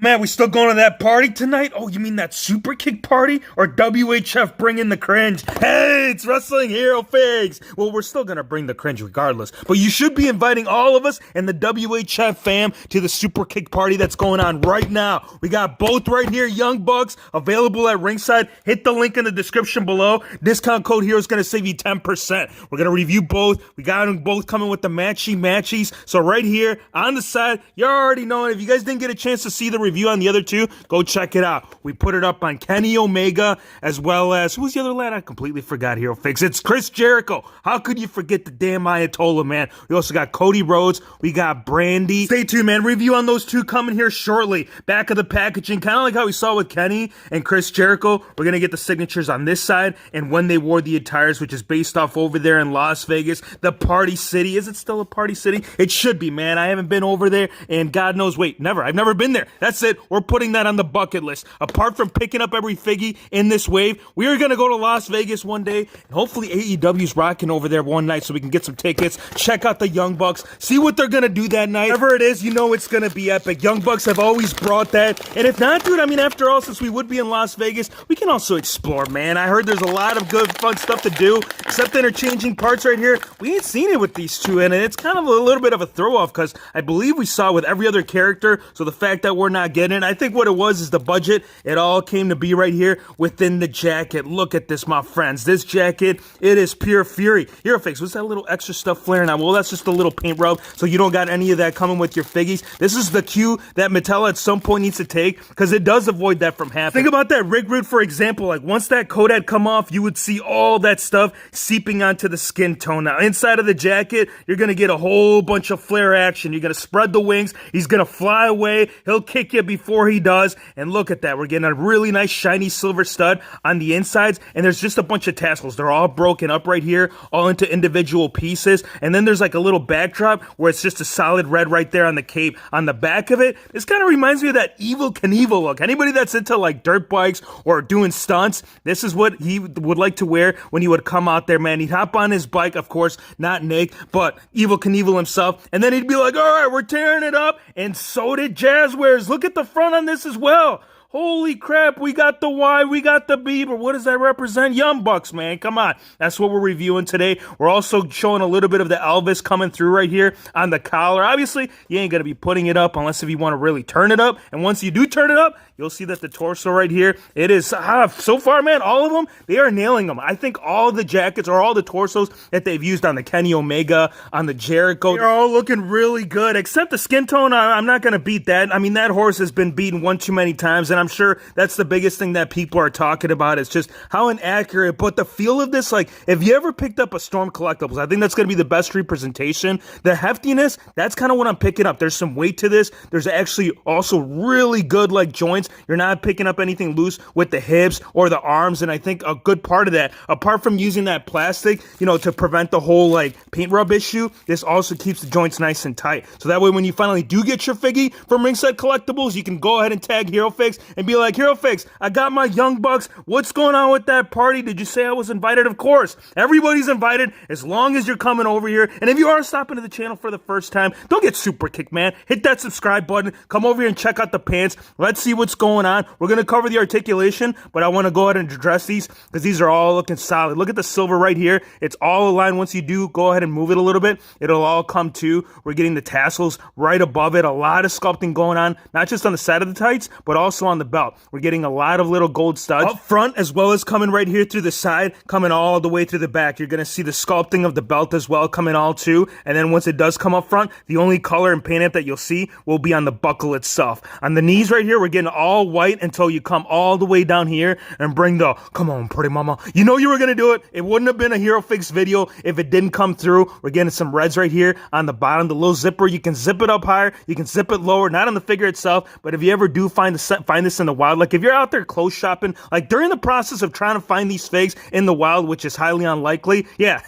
Man, we still going to that party tonight? Oh, you mean that super kick party? Or WHF bringing the cringe? Hey, it's Wrestling Hero Figs! Well, we're still gonna bring the cringe regardless, but you should be inviting all of us and the WHF fam to the super kick party that's going on right now. We got both right here, Young Bucks, available at ringside. Hit the link in the description below. Discount code HERO is gonna save you 10%. We're gonna review both. We got them both coming with the matchies. So right here on the side, you already know it. If you guys didn't get a chance to see the review on the other two, go check it out. We put it up on Kenny Omega, as well as, who's the other lad? I completely forgot, Hero Fix. It's Chris Jericho. How could you forget the damn Ayatollah, man? We also got Cody Rhodes. We got Brandy. Stay tuned, man. Review on those two coming here shortly. Back of the packaging, kind of like how we saw with Kenny and Chris Jericho. We're going to get the signatures on this side and when they wore the attires, which is based off over there in Las Vegas, the Party City. Is it still a Party City? It should be, man. I haven't been over there, and God knows, never. I've never been there. That's it. We're putting that on the bucket list. Apart from picking up every figgy in this wave, we are going to go to Las Vegas one day, and hopefully AEW's rocking over there one night so we can get some tickets, check out the Young Bucks, see what they're going to do that night. Whatever it is, you know it's going to be epic. Young Bucks have always brought that, and if not, dude, I mean, after all, since we would be in Las Vegas, we can also explore, man. I heard there's a lot of good, fun stuff to do, except interchanging parts right here. We ain't seen it with these two, and it's kind of a little bit of a throw-off, because I believe we saw it with every other character, so the fact that we're not getting it, I think what it was is the budget. It all came to be right here within the jacket. Look at this, my friends. This jacket, it is pure fury. Hero Fix, what's that little extra stuff flaring out? Well, that's just a little paint rub, so you don't got any of that coming with your figgies. This is the cue that Mattel at some point needs to take, because it does avoid that from happening. Think about that rig root, for example. Like, once that coat had come off, you would see all that stuff seeping onto the skin tone. Now, inside of the jacket, you're going to get a whole bunch of flare action. You're going to spread the wings. He's going to fly away. He'll kick you before he does. And look at that. We're getting a really nice shiny silver stud on the insides. And there's just a bunch of tassels. They're all broken up right here, all into individual pieces. And then there's like a little backdrop where it's just a solid red right there on the cape. On the back of it, this kind of reminds me of that Evel Knievel look. Anybody that's into like dirt bikes or doing stunts, this is what he would like to wear when he would come out there, man. He'd hop on his bike, of course, not Nick, but Evel Knievel himself. And then he'd be like, all right, we're tearing it up. And so did Jazzwares. Look at the front on this as well. Holy crap, we got the Y, we got the B, but what does that represent? Young Bucks, man, come on. That's what we're reviewing today. We're also showing a little bit of the Elvis coming through right here on the collar. Obviously, you ain't going to be putting it up unless if you want to really turn it up. And once you do turn it up, you'll see that the torso right here, it is, so far, man, all of them, they are nailing them. I think all the jackets or all the torsos that they've used on the Kenny Omega, on the Jericho, they're all looking really good, except the skin tone. I'm not going to beat that. I mean, that horse has been beaten one too many times, and I'm sure that's the biggest thing that people are talking about. It's just how inaccurate, but the feel of this, like, if you ever picked up a Storm Collectibles, I think that's going to be the best representation. The heftiness, that's kind of what I'm picking up. There's some weight to this. There's actually also really good, like, joints. You're not picking up anything loose with the hips or the arms, and I think a good part of that, apart from using that plastic, you know, to prevent the whole, like, paint rub issue, this also keeps the joints nice and tight. So that way, when you finally do get your figgy from Ringside Collectibles, you can go ahead and tag Hero Fix and be like, Hero Fix, I got my Young Bucks. What's going on with that party? Did you say I was invited? Of course. Everybody's invited as long as you're coming over here. And if you are stopping to the channel for the first time, don't get super kicked, man. Hit that subscribe button. Come over here and check out the pants. Let's see what's going on. We're going to cover the articulation, but I want to go ahead and address these because these are all looking solid. Look at the silver right here. It's all aligned. Once you do go ahead and move it a little bit, it'll all come to. We're getting the tassels right above it. A lot of sculpting going on, not just on the side of the tights, but also on the belt. We're getting a lot of little gold studs up front, as well as coming right here through the side, coming all the way through the back. You're going to see the sculpting of the belt as well coming all too. And then once it does come up front, the only color and paint app that you'll see will be on the buckle itself. On the knees right here, we're getting all white until you come all the way down here and bring the, come on, pretty mama. You know you were going to do it. It wouldn't have been a Hero Fix video if it didn't come through. We're getting some reds right here on the bottom, the little zipper. You can zip it up higher. You can zip it lower, not on the figure itself, but if you ever do find this this in the wild. Like if you're out there clothes shopping, like during the process of trying to find these figs in the wild, which is highly unlikely, yeah,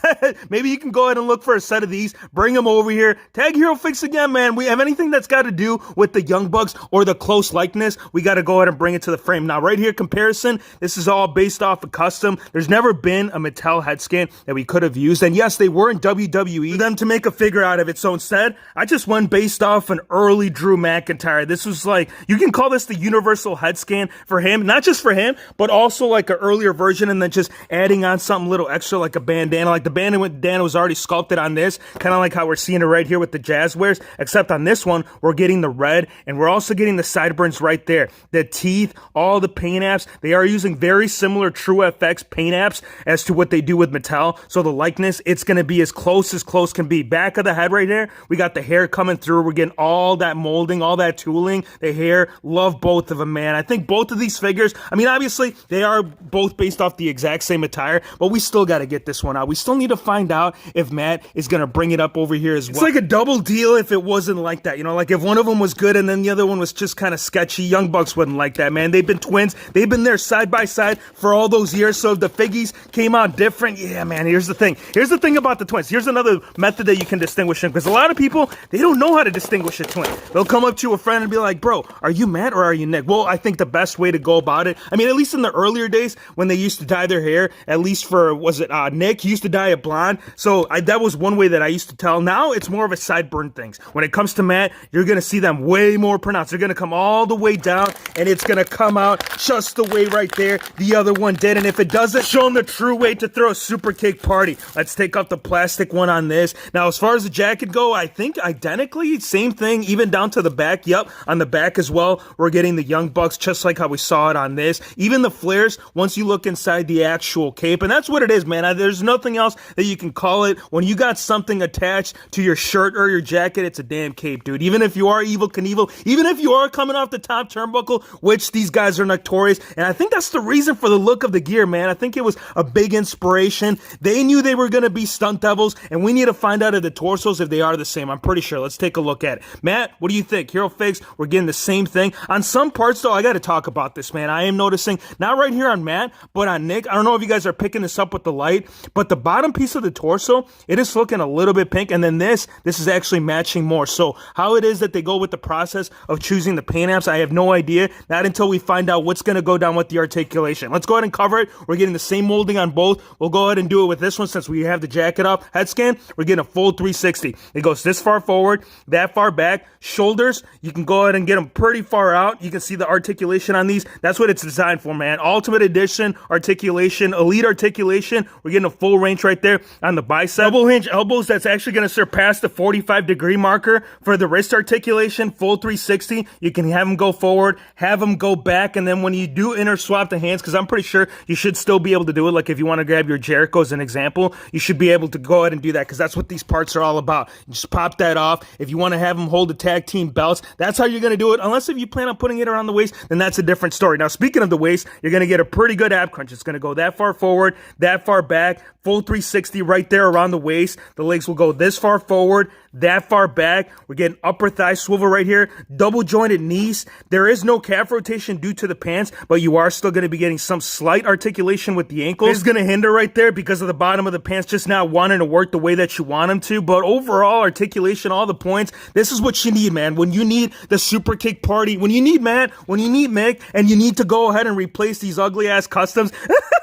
maybe you can go ahead and look for a set of these, bring them over here, tag Hero Figs again, man. We have anything that's got to do with the Young Bucks or the close likeness, we got to go ahead and bring it to the frame. Now, right here, comparison, this is all based off of custom. There's never been a Mattel head scan that we could have used, and yes, they were in WWE for them to make a figure out of it. So instead, I just went based off an early Drew McIntyre. This was like, you can call this the universal head scan for him, not just for him, but also like an earlier version, and then just adding on something little extra like a bandana. Like the bandana was already sculpted on this, kind of like how we're seeing it right here with the Jazzwares, except on this one, we're getting the red, and we're also getting the sideburns right there. The teeth, all the paint apps, they are using very similar TrueFX paint apps as to what they do with Mattel. So the likeness, it's going to be as close can be. Back of the head right here, we got the hair coming through. We're getting all that molding, all that tooling, the hair. Love both of them, man. I think both of these figures, I mean, obviously, they are both based off the exact same attire, but we still got to get this one out. We still need to find out if Matt is going to bring it up over here as well. It's like a double deal if it wasn't like that. You know, like if one of them was good and then the other one was just kind of sketchy. Young Bucks wouldn't like that, man. They've been twins. They've been there side by side for all those years. So if the figgies came out different, yeah, man, here's the thing. Here's the thing about the twins. Here's another method that you can distinguish them, because a lot of people, they don't know how to distinguish a twin. They'll come up to a friend and be like, bro, are you Matt or are you Nick? Well, I think the best way to go about it, I mean, at least in the earlier days when they used to dye their hair, at least for, was it Nick? He used to dye it blonde. So that was one way that I used to tell. Now it's more of a sideburn thing. When it comes to Matt, you're going to see them way more pronounced. They're going to come all the way down, and it's going to come out just the way right there the other one did. And if it doesn't, show them the true way to throw a super kick party. Let's take off the plastic one on this. Now, as far as the jacket go, I think identically, same thing, even down to the back. Yep, on the back as well, we're getting the Young Bucks, just like how we saw it on this. Even the flares, once you look inside the actual cape, and that's what it is, man. There's nothing else that you can call it. When you got something attached to your shirt or your jacket, it's a damn cape, dude. Even if you are Evel Knievel, even if you are coming off the top turnbuckle, which these guys are notorious, and I think that's the reason for the look of the gear, man. I think it was a big inspiration. They knew they were going to be stunt devils, and we need to find out of the torsos if they are the same. I'm pretty sure. Let's take a look at it. Matt, what do you think? Hero Figs, we're getting the same thing. On some parts, though, I got to talk about this, man. I am noticing, not right here on Matt, but on Nick. I don't know if you guys are picking this up with the light, but the bottom piece of the torso, it is looking a little bit pink, and then this is actually matching more. So how it is that they go with the process of choosing the paint apps, I have no idea. Not until we find out what's going to go down with the articulation. Let's go ahead and cover it. We're getting the same molding on both. We'll go ahead and do it with this one since we have the jacket up. Head scan, we're getting a full 360. It goes this far forward, that far back. Shoulders, you can go ahead and get them pretty far out. You can see the articulation on these. That's what it's designed for, man. Ultimate Edition articulation, elite articulation. We're getting a full range right there on the bicep. Double hinge elbows, that's actually going to surpass the 45-degree marker for the wrist articulation. Full 360. You can have them go forward, have them go back, and then when you do inter swap the hands, because I'm pretty sure you should still be able to do it. Like if you want to grab your Jericho as an example, you should be able to go ahead and do that, because that's what these parts are all about. You just pop that off. If you want to have them hold the tag team belts, that's how you're going to do it. Unless if you plan on putting it around the waist, then that's a different story. Now, speaking of the waist, you're going to get a pretty good ab crunch. It's going to go that far forward, that far back, full 360 right there around the waist. The legs will go this far forward, that far back. We're getting upper thigh swivel right here, double jointed knees. There is no calf rotation due to the pants, but you are still going to be getting some slight articulation with the ankles. It's going to hinder right there because of the bottom of the pants just not wanting to work the way that you want them to. But overall, articulation, all the points, this is what you need, man. When you need the super kick party, when you need Matt, when you need Mick, and you need to go ahead and replace these ugly ass customs.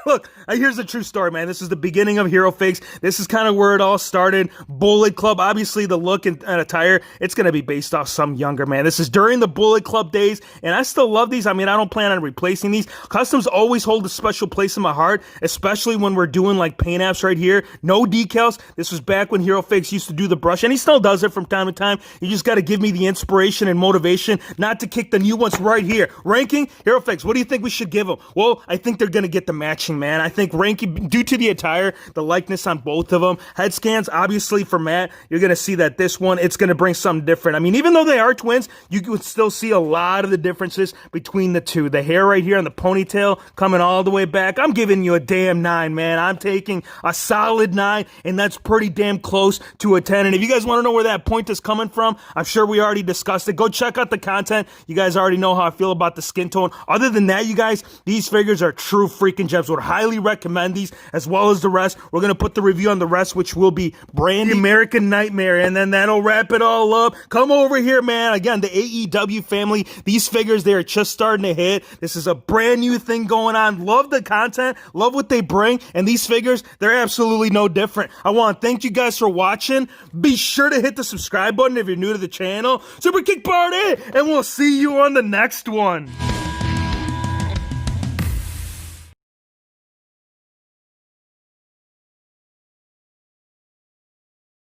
Look, here's the true story, man. This is the beginning of Hero Figs. This is kind of where it all started. Bullet Club, obviously the look and attire, it's going to be based off some younger, man. This is during the Bullet Club days, and I still love these. I mean, I don't plan on replacing these. Customs always hold a special place in my heart, especially when we're doing like paint apps right here. No decals. This was back when Hero Figs used to do the brush, and he still does it from time to time. You just got to give me the inspiration and motivation not to kick the new ones right here. Ranking, Hero Figs, what do you think we should give them? Well, I think they're going to get the matching, man. I think ranking, due to the attire, the likeness on both of them. Head scans, obviously for Matt, you're going to see that this one, it's going to bring something different. I mean, even though they are twins, you can still see a lot of the differences between the two. The hair right here and the ponytail coming all the way back. I'm giving you a damn 9, man. I'm taking a solid 9, and that's pretty damn close to a 10. And if you guys want to know where that point is coming from, I'm sure we already discussed it. Go check out the content. You guys already know how I feel feel about the skin tone. Other than that, you guys, these figures are true freaking gems. Would highly recommend these as well as the rest. We're going to put the review on the rest, which will be Brandy, American Nightmare, and then that'll wrap it all up. Come over here, man. Again, the AEW family, these figures, they're just starting to hit. This is a brand new thing going on. Love the content, love what they bring, and these figures, they're absolutely no different. I want to thank you guys for watching. Be sure to hit the subscribe button if you're new to the channel. Super Kick Party, and we'll see you on the next one.